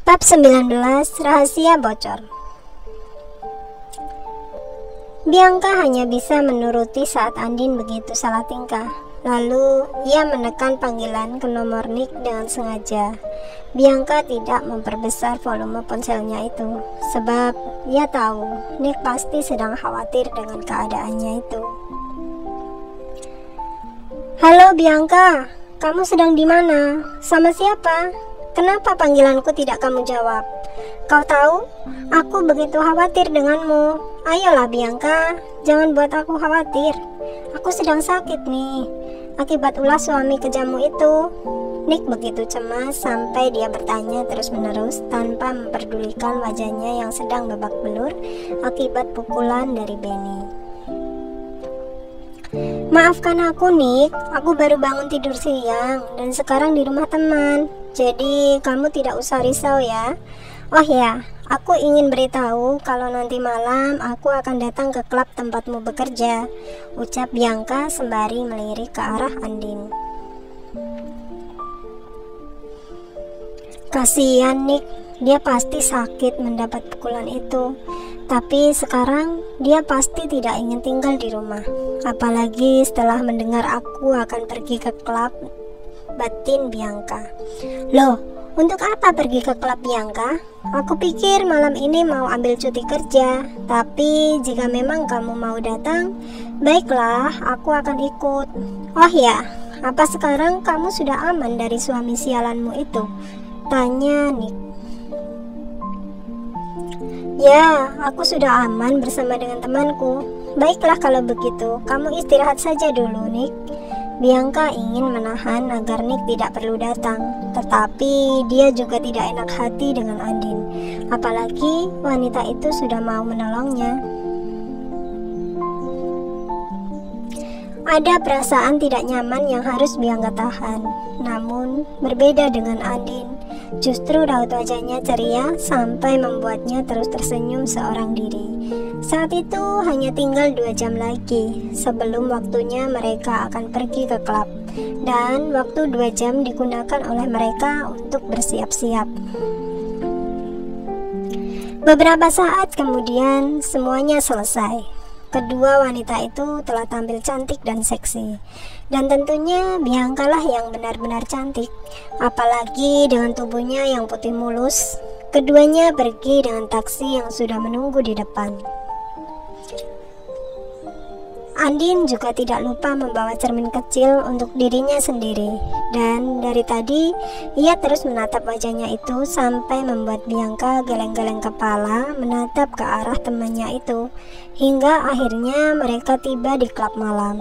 Bab 19, Rahasia Bocor. Bianca hanya bisa menuruti saat Andin begitu salah tingkah. Lalu ia menekan panggilan ke nomor Nick dengan sengaja. Bianca tidak memperbesar volume ponselnya itu, sebab ia tahu Nick pasti sedang khawatir dengan keadaannya itu. Halo Bianca, kamu sedang di mana? Sama siapa? Kenapa panggilanku tidak kamu jawab? Kau tahu, aku begitu khawatir denganmu. Ayolah Bianca, jangan buat aku khawatir. Aku sedang sakit nih, akibat ulah suami kejammu itu. Nick begitu cemas sampai dia bertanya terus-menerus tanpa memperdulikan wajahnya yang sedang babak belur akibat pukulan dari Benny. Maafkan aku Nick, aku baru bangun tidur siang dan sekarang di rumah teman. Jadi kamu tidak usah risau ya. Oh ya, aku ingin beritahu kalau nanti malam aku akan datang ke klub tempatmu bekerja, ucap Bianca sembari melirik ke arah Andin. Kasihan Nick, dia pasti sakit mendapat pukulan itu. Tapi sekarang dia pasti tidak ingin tinggal di rumah. Apalagi setelah mendengar aku akan pergi ke klub, batin Bianca. Loh, untuk apa pergi ke klub Bianca? Aku pikir malam ini mau ambil cuti kerja. Tapi jika memang kamu mau datang, baiklah, aku akan ikut. Oh ya, apa sekarang kamu sudah aman dari suami sialanmu itu? Tanya Nick. Ya, aku sudah aman bersama dengan temanku. Baiklah kalau begitu, kamu istirahat saja dulu, Nick. Bianca ingin menahan agar Nick tidak perlu datang, tetapi dia juga tidak enak hati dengan Andin. Apalagi wanita itu sudah mau menolongnya. Ada perasaan tidak nyaman yang harus Bianca tahan. Namun berbeda dengan Andin, justru raut wajahnya ceria sampai membuatnya terus tersenyum seorang diri. Saat itu hanya tinggal 2 jam lagi sebelum waktunya mereka akan pergi ke klub. Dan waktu 2 jam digunakan oleh mereka untuk bersiap-siap. Beberapa saat kemudian semuanya selesai. Kedua wanita itu telah tampil cantik dan seksi. Dan tentunya Bianca lah yang benar-benar cantik. Apalagi dengan tubuhnya yang putih mulus. Keduanya pergi dengan taksi yang sudah menunggu di depan. Andin juga tidak lupa membawa cermin kecil untuk dirinya sendiri. Dan dari tadi ia terus menatap wajahnya itu sampai membuat Bianca geleng-geleng kepala menatap ke arah temannya itu. Hingga akhirnya mereka tiba di klub malam.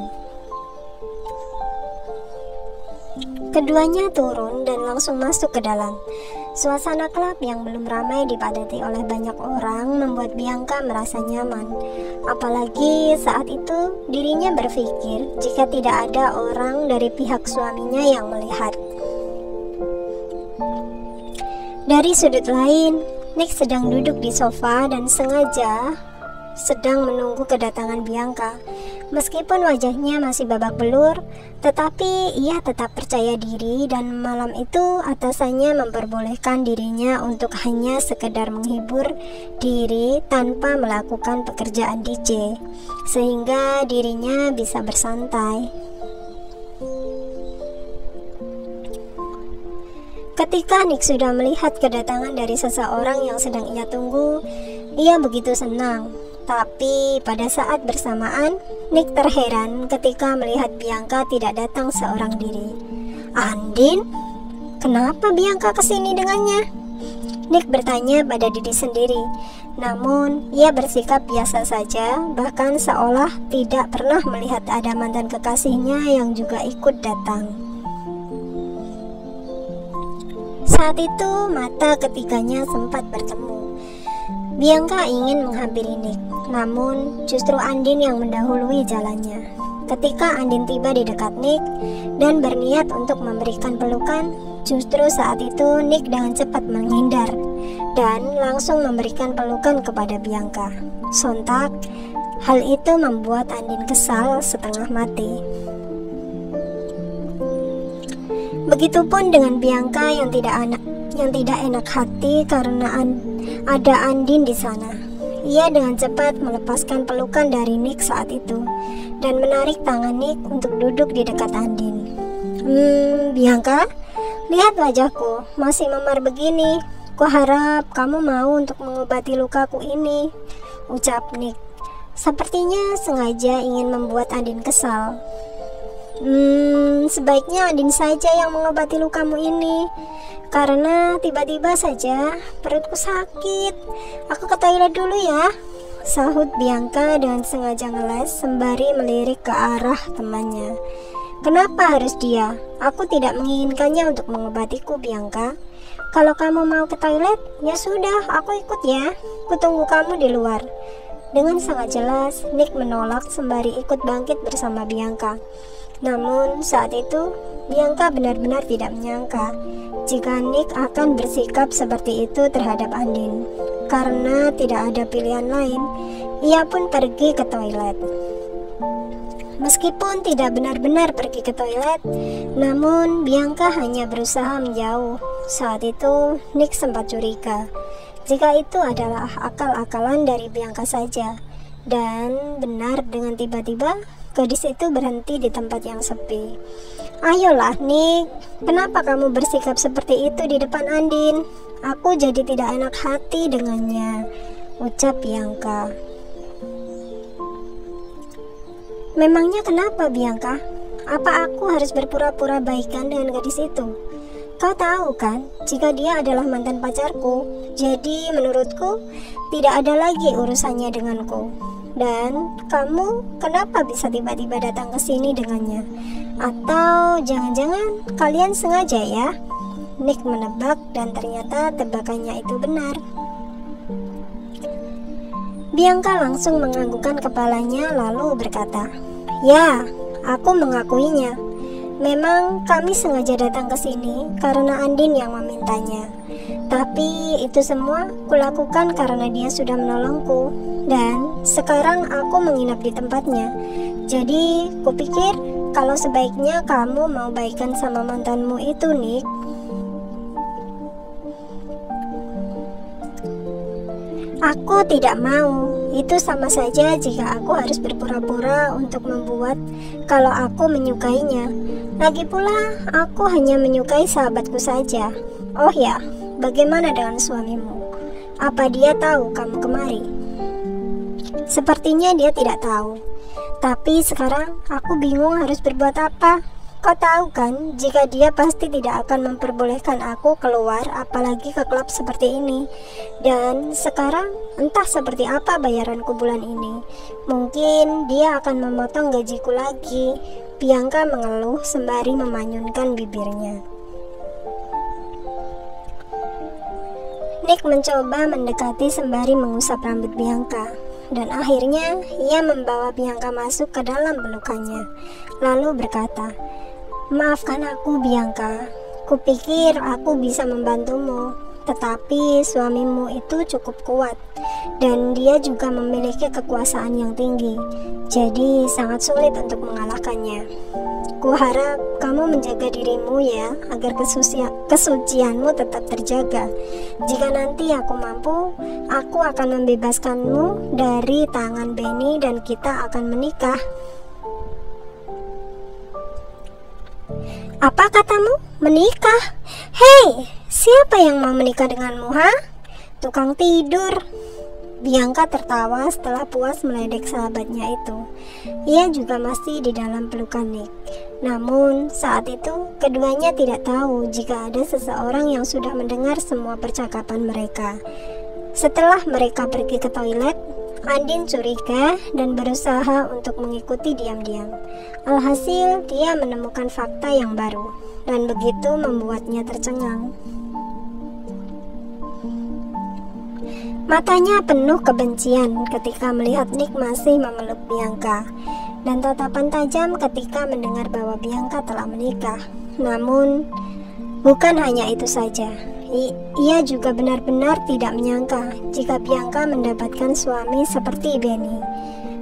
Keduanya turun dan langsung masuk ke dalam. Suasana klub yang belum ramai dipadati oleh banyak orang membuat Bianca merasa nyaman. Apalagi saat itu dirinya berpikir jika tidak ada orang dari pihak suaminya yang melihat. Dari sudut lain, Nick sedang duduk di sofa dan sengaja sedang menunggu kedatangan Bianca. Meskipun wajahnya masih babak belur, tetapi ia tetap percaya diri dan malam itu atasannya memperbolehkan dirinya untuk hanya sekedar menghibur diri tanpa melakukan pekerjaan DJ, sehingga dirinya bisa bersantai. Ketika Nick sudah melihat kedatangan dari seseorang yang sedang ia tunggu, ia begitu senang. Tapi pada saat bersamaan, Nick terheran ketika melihat Bianca tidak datang seorang diri. Andin? Kenapa Bianca kesini dengannya? Nick bertanya pada diri sendiri. Namun, ia bersikap biasa saja, bahkan seolah tidak pernah melihat ada mantan kekasihnya yang juga ikut datang. Saat itu, mata ketiganya sempat bertemu. Bianca ingin menghampiri Nick, namun justru Andin yang mendahului jalannya. Ketika Andin tiba di dekat Nick dan berniat untuk memberikan pelukan, justru saat itu Nick dengan cepat menghindar dan langsung memberikan pelukan kepada Bianca. Sontak, hal itu membuat Andin kesal setengah mati. Begitupun dengan Bianca yang tidak enak hati karena ada Andin di sana. Ia dengan cepat melepaskan pelukan dari Nick saat itu dan menarik tangan Nick untuk duduk di dekat Andin. Bianca, lihat wajahku masih memar begini. Kuharap kamu mau untuk mengobati lukaku ini, ucap Nick. Sepertinya sengaja ingin membuat Andin kesal. Sebaiknya Andin saja yang mengobati lukamu ini, karena tiba-tiba saja perutku sakit. Aku ke toilet dulu ya, sahut Bianca dengan sengaja ngeles sembari melirik ke arah temannya. Kenapa harus dia? Aku tidak menginginkannya untuk mengobatiku, Bianca. Kalau kamu mau ke toilet, ya sudah, aku ikut ya. Kutunggu kamu di luar. Dengan sangat jelas, Nick menolak sembari ikut bangkit bersama Bianca. Namun saat itu, Bianca benar-benar tidak menyangka jika Nick akan bersikap seperti itu terhadap Andin. Karena tidak ada pilihan lain, ia pun pergi ke toilet. Meskipun tidak benar-benar pergi ke toilet, namun Bianca hanya berusaha menjauh. Saat itu, Nick sempat curiga jika itu adalah akal-akalan dari Bianca saja. Dan benar, dengan tiba-tiba gadis itu berhenti di tempat yang sepi. Ayolah Nick, kenapa kamu bersikap seperti itu di depan Andin? Aku jadi tidak enak hati dengannya, ucap Bianca. Memangnya kenapa Bianca? Apa aku harus berpura-pura baikan dengan gadis itu? Kau tahu kan, jika dia adalah mantan pacarku, jadi menurutku tidak ada lagi urusannya denganku. Dan kamu kenapa bisa tiba-tiba datang ke sini dengannya? Atau jangan-jangan kalian sengaja ya? Nick menebak dan ternyata tebakannya itu benar. Bianca langsung menganggukkan kepalanya lalu berkata, "Ya, aku mengakuinya. Memang kami sengaja datang ke sini karena Andin yang memintanya. Tapi itu semua kulakukan karena dia sudah menolongku. Dan sekarang aku menginap di tempatnya. Jadi kupikir kalau sebaiknya kamu mau baikan sama mantanmu itu, Nick." Aku tidak mau. Itu sama saja jika aku harus berpura-pura untuk membuat kalau aku menyukainya. Lagi pula, aku hanya menyukai sahabatku saja. Oh ya, bagaimana dengan suamimu? Apa dia tahu kamu kemari? Sepertinya dia tidak tahu. Tapi sekarang aku bingung harus berbuat apa. Kau tahu kan, jika dia pasti tidak akan memperbolehkan aku keluar, apalagi ke klub seperti ini. Dan sekarang entah seperti apa bayaranku bulan ini. Mungkin dia akan memotong gajiku lagi. Bianca mengeluh sembari memanyunkan bibirnya. Nick mencoba mendekati sembari mengusap rambut Bianca. Dan akhirnya ia membawa Bianca masuk ke dalam pelukannya. Lalu berkata, "Maafkan aku Bianca, kupikir aku bisa membantumu, tetapi suamimu itu cukup kuat dan dia juga memiliki kekuasaan yang tinggi, jadi sangat sulit untuk mengalahkannya. Kuharap kamu menjaga dirimu ya, agar kesucianmu tetap terjaga. Jika nanti aku mampu, aku akan membebaskanmu dari tangan Benny dan kita akan menikah." "Apa katamu? Menikah? Hei, siapa yang mau menikah denganmu, ha? Tukang tidur." Bianca tertawa setelah puas meledek sahabatnya itu. Ia juga masih di dalam pelukan Nick. Namun saat itu keduanya tidak tahu jika ada seseorang yang sudah mendengar semua percakapan mereka. Setelah mereka pergi ke toilet, Andin curiga dan berusaha untuk mengikuti diam-diam. Alhasil dia menemukan fakta yang baru dan begitu membuatnya tercengang. Matanya penuh kebencian ketika melihat Nick masih memeluk Bianca, dan tatapan tajam ketika mendengar bahwa Bianca telah menikah. Namun bukan hanya itu saja, ia juga benar-benar tidak menyangka jika Bianca mendapatkan suami seperti Benny.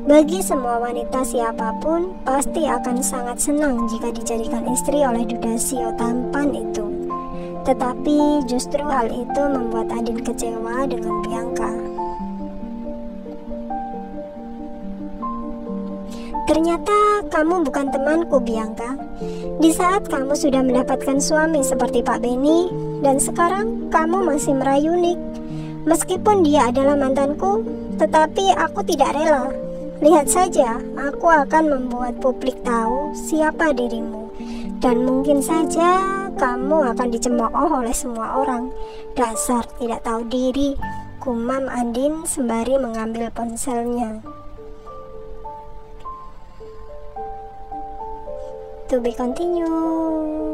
Bagi semua wanita siapapun pasti akan sangat senang jika dijadikan istri oleh duda Sio tampan itu. Tetapi justru hal itu membuat Adin kecewa dengan Bianca. Ternyata kamu bukan temanku, Bianca. Di saat kamu sudah mendapatkan suami seperti Pak Benny, dan sekarang kamu masih merayu Nick. Meskipun dia adalah mantanku, tetapi aku tidak rela. Lihat saja, aku akan membuat publik tahu siapa dirimu. Dan mungkin saja kamu akan dicemooh oleh semua orang. Dasar tidak tahu diri, gumam Andin sembari mengambil ponselnya. To be continued.